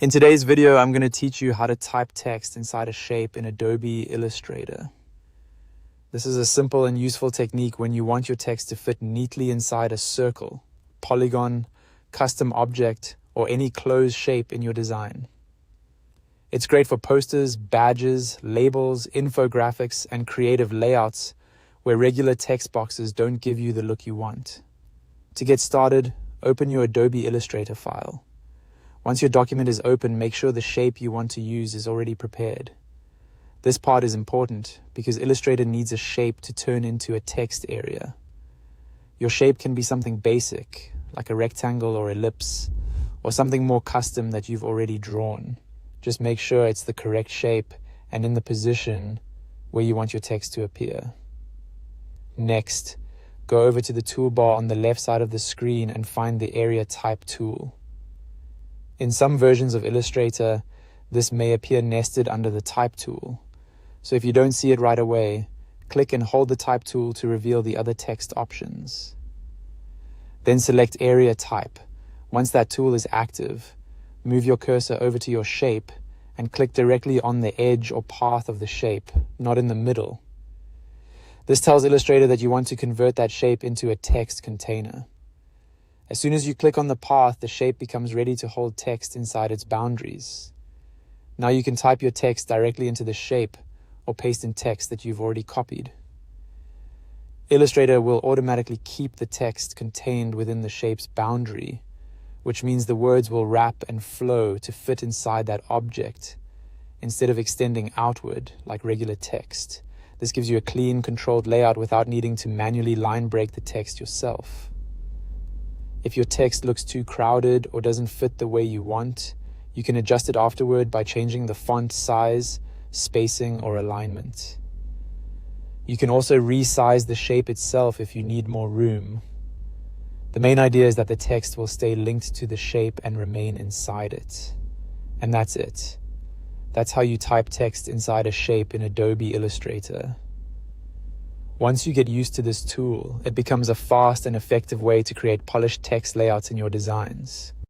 In today's video, I'm going to teach you how to type text inside a shape in Adobe Illustrator. This is a simple and useful technique when you want your text to fit neatly inside a circle, polygon, custom object, or any closed shape in your design. It's great for posters, badges, labels, infographics, and creative layouts where regular text boxes don't give you the look you want. To get started, open your Adobe Illustrator file. Once your document is open, make sure the shape you want to use is already prepared. This part is important because Illustrator needs a shape to turn into a text area. Your shape can be something basic, like a rectangle or ellipse, or something more custom that you've already drawn. Just make sure it's the correct shape and in the position where you want your text to appear. Next, go over to the toolbar on the left side of the screen and find the Area Type tool. In some versions of Illustrator, this may appear nested under the Type tool. So if you don't see it right away, click and hold the Type tool to reveal the other text options. Then select Area Type. Once that tool is active, move your cursor over to your shape and click directly on the edge or path of the shape, not in the middle. This tells Illustrator that you want to convert that shape into a text container. As soon as you click on the path, the shape becomes ready to hold text inside its boundaries. Now you can type your text directly into the shape or paste in text that you've already copied. Illustrator will automatically keep the text contained within the shape's boundary, which means the words will wrap and flow to fit inside that object instead of extending outward like regular text. This gives you a clean, controlled layout without needing to manually line break the text yourself. If your text looks too crowded or doesn't fit the way you want, you can adjust it afterward by changing the font size, spacing, or alignment. You can also resize the shape itself if you need more room. The main idea is that the text will stay linked to the shape and remain inside it. And that's it. That's how you type text inside a shape in Adobe Illustrator. Once you get used to this tool, it becomes a fast and effective way to create polished text layouts in your designs.